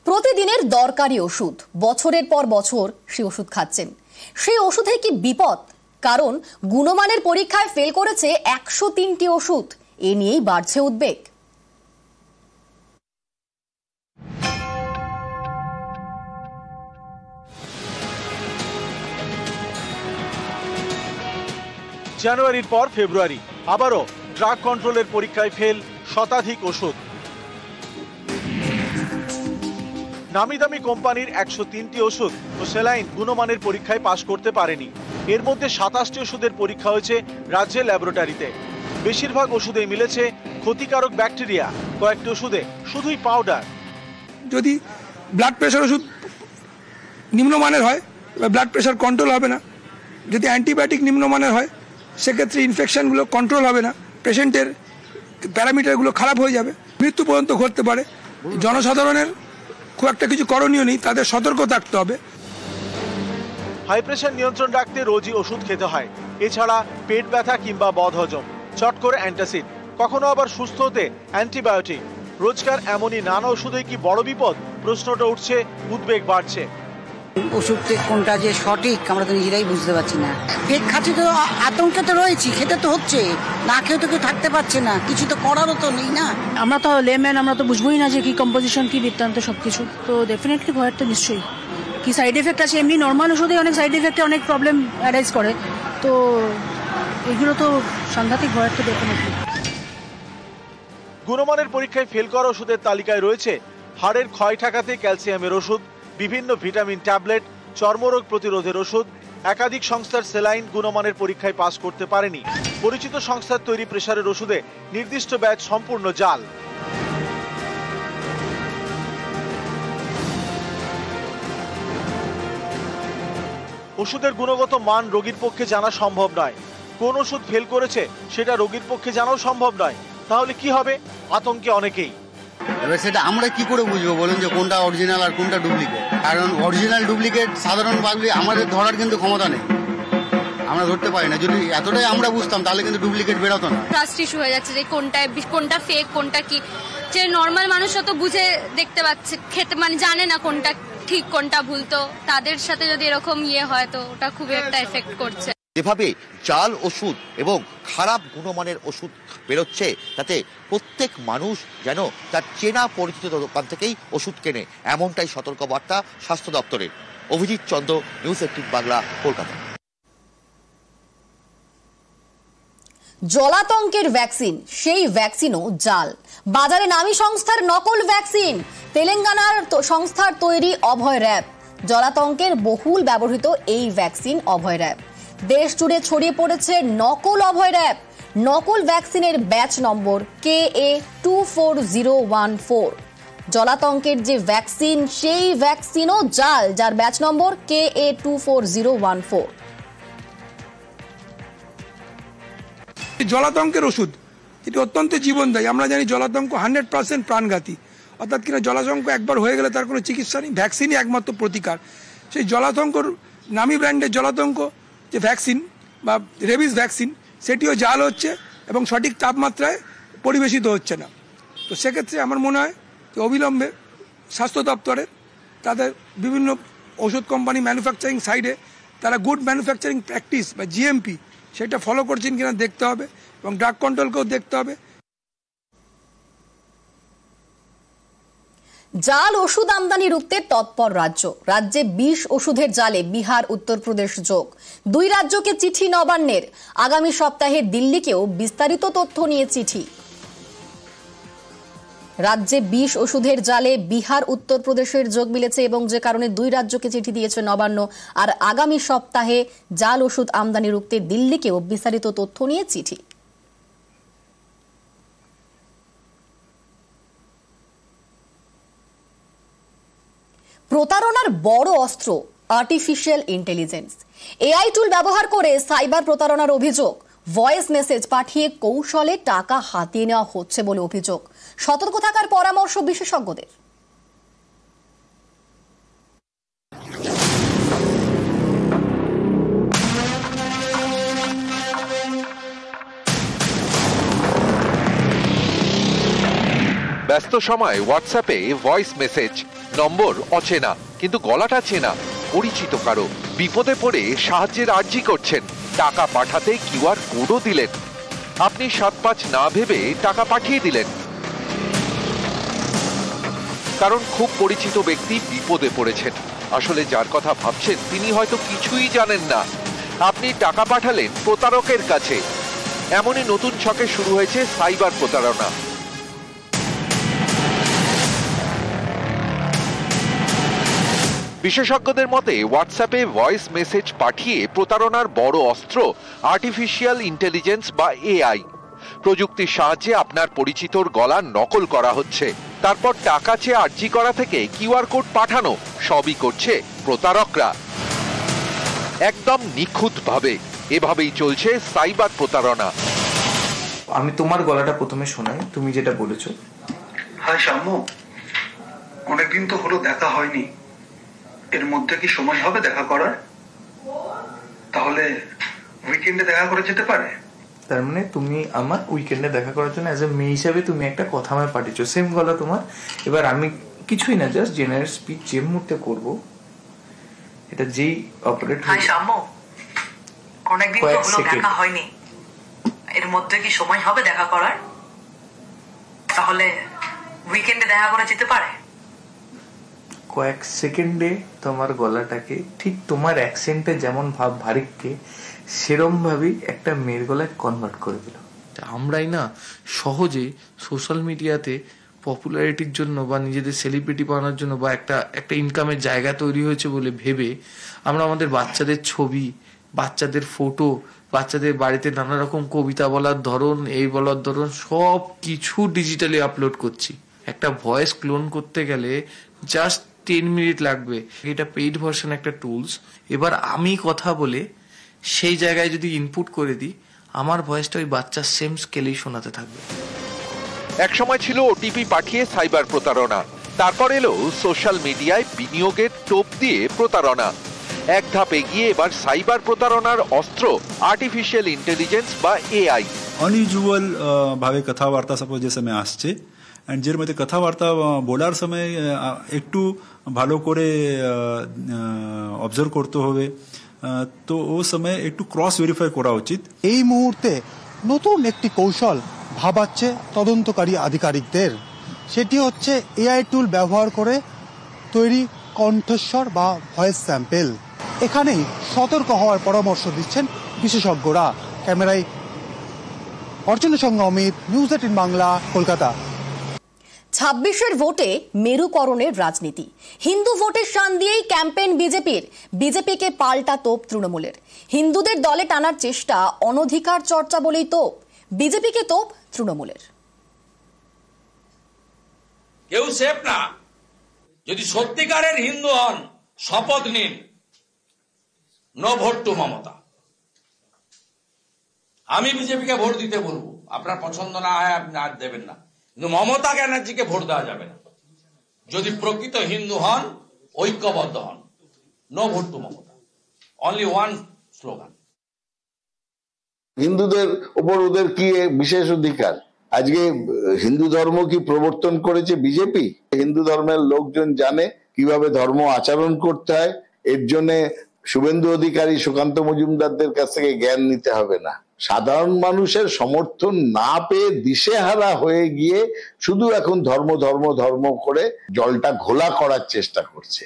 প্রতিদিনের দরকারি ওষুধ, বছরের পর বছর সেই ওষুধ খাচ্ছেন। সেই ওষুধে কি বিপদ? কারণ গুণমানের পরীক্ষায় ফেল করেছে 103টি ওষুধ। এ নিয়েই বাড়ছে উদ্বেগ। জানুয়ারির পর ফেব্রুয়ারি আবারও ড্রাগ কন্ট্রোলের পরীক্ষায় ফেল শতাধিক ওষুধ। নামি দামি কোম্পানির 103টি ওষুধ ও স্যালাইন গুণমানের পরীক্ষায় পাশ করতে পারেনি। এর মধ্যে 27টি ওষুধের পরীক্ষা হয়েছে রাজ্যের ল্যাবরেটরিতে। বেশিরভাগ ওষুধেই মিলেছে ক্ষতিকারক ব্যাকটেরিয়া, কয়েকটি ওষুধে শুধুই পাউডার। যদি ব্লাড প্রেশার ওষুধ নিম্নমানের হয়, ব্লাড প্রেশার কন্ট্রোল হবে না। যদি অ্যান্টিবায়োটিক নিম্নমানের হয়, সেক্ষেত্রে ইনফেকশনগুলো কন্ট্রোল হবে না, পেশেন্টের প্যারামিটারগুলো খারাপ হয়ে যাবে, মৃত্যু পর্যন্ত ঘটতে পারে। জনসাধারণের খুব একটা কিছু করণীয় নেই, তাদের সতর্ক থাকতে হবে। হাই প্রেশার নিয়ন্ত্রণ রাখতে রোজই ওষুধ খেতে হয়। এছাড়া পেট ব্যথা কিংবা বদহজম, চট করে অ্যান্টাসিড, কখনো আবার সুস্থ হতে অ্যান্টিবায়োটিক। রোজকার এমনই নানা ওষুধে কি বড় বিপদ? প্রশ্নটা উঠছে, উদ্বেগ বাড়ছে। ওষুধটা কোনটা যে সঠিক আমরা তো নিজেরাই বুঝতে পারছি না। পেট খাচ্ছে তো আতঙ্কে তো রয়েছি, খেতে তো হচ্ছে, না খেয়ে তো কেউ থাকতে পারছে না, কিছু তো করারও তো নেই না। আমরা তো লেম্যান, আমরা তো বুঝবোই না যে কি কম্পোজিশন, কি বৃত্তান্ত, সবকিছু তো ডেফিনেটলি ভয়ের তো নিশ্চয়ই। কি সাইড এফেক্ট আছে, এমনি নর্মাল ওষুধে অনেক সাইড এফেক্টে অনেক প্রবলেম অ্যারাইজ করে, তো এগুলো তো সাংঘাতিক ভয়ের তো ডেফিনেটলি। গুণমানের পরীক্ষায় ফেল করা ওষুধের তালিকায় রয়েছে হাড়ের ক্ষয় ঠেকাতে ক্যালসিয়ামের ওষুধ, বিভিন্ন ভিটামিন ট্যাবলেট, চর্মরোগ প্রতিরোধের ওষুধ। একাধিক সংস্থার স্যালাইন গুণমানের পরীক্ষায় পাস করতে পারেনি। পরিচিত সংস্থার তৈরি প্রেসারের ওষুধে নির্দিষ্ট ব্যাচ সম্পূর্ণ জাল। ওষুধের গুণগত মান রোগীর পক্ষে জানা সম্ভব নয়। কোন ওষুধ ফেল করেছে সেটা রোগীর পক্ষে জানাও সম্ভব নয়। তাহলে কি হবে? আতঙ্কে অনেকেই। এবার সেটা আমরা কি করে বুঝবো বলুন যে কোনটা অরিজিনাল আর কোনটা ডুপ্লিকেট? কারণ অরিজিনাল ডুপ্লিকেট সাধারণ পাবলিক আমাদের ধরার কিন্তু ক্ষমতা নেই, আমরা ধরতে পারি না। যদি এতটাই আমরা বুঝতাম তাহলে কিন্তু ডুপ্লিকেট বেরোতো না। ট্রাস্ট ইস্যু হয়ে যাচ্ছে যে কোনটা ফেক কোনটা কি, যে নর্মাল মানুষও তো বুঝে দেখতে পাচ্ছে, খেতে মানে জানে না কোনটা ঠিক কোনটা ভুল, তো তাদের সাথে যদি এরকম হয় তো ওটা খুবই একটা এফেক্ট করছে। যেভাবে জাল ওষুধ এবং খারাপ গুণমানের ওষুধ বেরোচ্ছে, তাতে প্রত্যেক মানুষ যেন তার চেনা পরিচিত দোকান থেকেই ওষুধ কেনে, এমনটাই সতর্কবার্তা স্বাস্থ্য দপ্তরের। অভিজিৎ চন্দ্র, নিউজ 18 বাংলা, কলকাতা। জলাতঙ্কের ভ্যাকসিন, সেই ভ্যাকসিনও জাল। বাজারে নামী সংস্থার নকল ভ্যাকসিন। তেলেঙ্গানার সংস্থার তৈরি অভয় র্যাব। জলাতঙ্কের বহুল ব্যবহৃত এই ভ্যাকসিন অভয় র্যাব। দেশ জুড়ে ছড়িয়ে পড়েছে নকল অভয় র্যাব। নকল ভ্যাকসিনের ব্যাচ নম্বর KA24014। জলাতঙ্কের যে ভ্যাকসিন, সেই ভ্যাকসিনও জাল, যার ব্যাচ নম্বর KA24014। জলাতঙ্কের ওষুধ এটি অত্যন্ত জীবনদায়ী। আমরা জানি জলাতঙ্ক 100% প্রাণঘাতী, অর্থাৎ কিনা জলাতঙ্ক একবার হয়ে গেলে তার কোনো চিকিৎসা নেই, ভ্যাকসিনই একমাত্র প্রতিকার। সেই জলাতঙ্কর নামী ব্র্যান্ডের জলাতঙ্ক যে ভ্যাকসিন বা রেবিস ভ্যাকসিন, সেটিও জাল হচ্ছে এবং সঠিক তাপমাত্রায় পরিবেশিত হচ্ছে না। তো সেক্ষেত্রে আমার মনে হয় যে অবিলম্বে স্বাস্থ্য দপ্তরের তাদের বিভিন্ন ওষুধ কোম্পানি ম্যানুফ্যাকচারিং সাইডে তারা গুড ম্যানুফ্যাকচারিং প্র্যাকটিস বা GMP সেটা ফলো করছেন কিনা দেখতে হবে এবং ড্রাগ কন্ট্রোলকেও দেখতে হবে। জাল ওষুধ আমদানি রুখতে তৎপর রাজ্য। রাজ্যে 20 ওষুধের জালে বিহার, উত্তরপ্রদেশ যোগ। 2 রাজ্যকে চিঠি নবান্নের। আগামী সপ্তাহে দিল্লিকেও বিস্তারিত তথ্য নিয়ে চিঠি। রাজ্যে 20 ওষুধের জালে বিহার, উত্তরপ্রদেশের যোগ মিলেছে এবং যে কারণে 2 রাজ্যকে চিঠি দিয়েছে নবান্ন। আর আগামী সপ্তাহে জাল ওষুধ আমদানি রুখতে দিল্লিকেও বিস্তারিত তথ্য নিয়ে চিঠি। প্রতারণার বড় অস্ত্র আর্টিফিশিয়াল ইন্টেলিজেন্স। AI টুল ব্যবহার করে সাইবার প্রতারণার অভিযোগ। ভয়েস মেসেজ পাঠিয়ে কৌশলে টাকা হাতিয়ে নেওয়া হচ্ছে বলে অভিযোগ। সতর্ক থাকার পরামর্শ বিশেষজ্ঞদের। ব্যস্ত সময় হোয়াটসঅ্যাপে ভয়েস মেসেজ, নম্বর অচেনা, কিন্তু গলাটা চেনা, পরিচিত কারো। বিপদে পড়ে সাহায্যের আর্জি করছেন, টাকা পাঠাতে কিউআর কোডও দিলেন। আপনি 7-5 না ভেবে টাকা পাঠিয়ে দিলেন, কারণ খুব পরিচিত ব্যক্তি বিপদে পড়েছেন। আসলে যার কথা ভাবছেন তিনি হয়তো কিছুই জানেন না। আপনি টাকা পাঠালেন প্রতারকের কাছে। এমনই নতুন ছকে শুরু হয়েছে সাইবার প্রতারণা। বিশেষজ্ঞদের মতে হোয়াটসঅ্যাপে ভয়েস মেসেজ পাঠিয়ে প্রতারণার বড় অস্ত্র আর্টিফিশিয়াল ইন্টেলিজেন্স বা এআই। প্রযুক্তির সাহায্যে আপনার পরিচিতর গলা নকল করা হচ্ছে, তারপর টাকা চেয়ে আর্জি করা থেকে কিউআর কোড পাঠানো, সবই করছে প্রতারকরা একদম নিখুঁতভাবে। এভাবেই চলছে সাইবার প্রতারণা। আমি তোমার গলাটা প্রথমে শোনাই, তুমি যেটা বলেছো। হাই শাম্য, অনেকদিন তো হলো দেখা হয়নি, এর মধ্যে কি সময় হবে দেখা করার? তাহলে উইকেন্ডে দেখা করে যেতে পারে। তার মানে তুমি আমার উইকেন্ডে দেখা করার জন্য অ্যাজ এ মেয়ে হিসাবে তুমি একটা কথা আমায় পাঠিয়েছো, সেম গলা তোমার। এবার আমি কিছুই না, জাস্ট জেনারেল স্পিচ যে মুহূর্তে করবো, এটা যেই অপারেট। হাই শাম্য, অনেকদিন তো হলো দেখা হয়নি, এর মধ্যে কি সময় হবে দেখা করার? তাহলে উইকেন্ডে দেখা করে যেতে পারে। কয়েক সেকেন্ডে তোমার গলাটাকে ঠিক তোমার অ্যাকসেন্টে যেমন ভাব ভারিককে সেরম ভাবেই একটা মেয়ের গলায় কনভার্ট করে দিল। আমরাই না সহজে সোশ্যাল মিডিয়াতে পপুলারিটির জন্য বা নিজেদের সেলিব্রিটি বানানোর জন্য বা একটা ইনকামের জায়গা তৈরি হয়েছে বলে ভেবে আমরা আমাদের বাচ্চাদের ছবি, বাচ্চাদের ফটো, বাচ্চাদের বাড়িতে নানা রকম কবিতা বলার ধরন, এই বলার ধরন সব কিছু ডিজিটালি আপলোড করছি। একটা ভয়েস ক্লোন করতে গেলে জাস্ট 10 মিনিট লাগবে। এটা পেইড ভার্সন একটা টুলস। এবার আমি কথা বলে সেই জায়গায় যদি ইনপুট করে দিই, আমার ভয়েসটা ওই বাচ্চার সেম স্কেলেই শোনাতে থাকবে। একসময় ছিল ওটিপি পাঠিয়ে সাইবার প্রতারণা, তারপর এলো সোশ্যাল মিডিয়ায় বিনিয়োগের টোপ দিয়ে প্রতারণা। এক ধাপ এগিয়ে এবার সাইবার প্রতারণার অস্ত্র আর্টিফিশিয়াল ইন্টেলিজেন্স বা এআই। अनयुजुअल भावे कथावार्ता सपोज যে সময় আসছে, এন্ড যের মধ্যে কথাবার্তা বলার সময় একটু ভালো করে অবজার্ভ করতে হবে, তো ও সময় একটু ক্রস ভেরিফাই করা উচিত। এই মুহূর্তে নতুন একটি কৌশল ভাবাচ্ছে তদন্তকারী আধিকারিকদের। সেটি হচ্ছে এআই টুল ব্যবহার করে তৈরি কণ্ঠস্বর বা ভয়েস স্যাম্পেল। এখানেই সতর্ক হওয়ার পরামর্শ দিচ্ছেন বিশেষজ্ঞরা। ক্যামেরায় অর্চনের সঙ্গে অমিত, নিউজ 18 বাংলা, কলকাতা। 26-এর ভোটে মেরুকরণের রাজনীতি। হিন্দু ভোটের শান দিয়েই ক্যাম্পেইন বিজেপির। বিজেপিকে পাল্টা তোপ তৃণমূলের। হিন্দুদের দলে টানার চেষ্টা অনধিকার চর্চা বলেই তোপ। বিজেপিকে তোপ তৃণমূলের। কেউ সেফ না। যদি সত্যিকারের হিন্দু হন, শপথ নিন, নো ভোট টু মমতা। আমি বিজেপিকে ভোট দিতে বলবো, আপনার পছন্দ না হয় আপনি আর দেবেন না, কিন্তু মমতা ব্যানার্জিকে ভোট দেওয়া যাবে না। যদি প্রকৃত হিন্দু হন, ঐক্যবদ্ধ হন, no vote to Mamata. Only one slogan. হিন্দুদের উপর ওদের কি বিশেষ অধিকার? আজকে হিন্দু ধর্ম কি প্রবর্তন করেছে বিজেপি? হিন্দু ধর্মের লোকজন জানে কিভাবে ধর্ম আচরণ করতে হয়। এর জন্য শুভেন্দু অধিকারী, সুকান্ত মজুমদারদের কাছ থেকে জ্ঞান নিতে হবে না। সাধারণ মানুষের সমর্থন না পেয়ে দিশেহারা হয়ে গিয়ে শুধু এখন ধর্ম ধর্ম ধর্ম করে জলটা ঘোলা করার চেষ্টা করছে।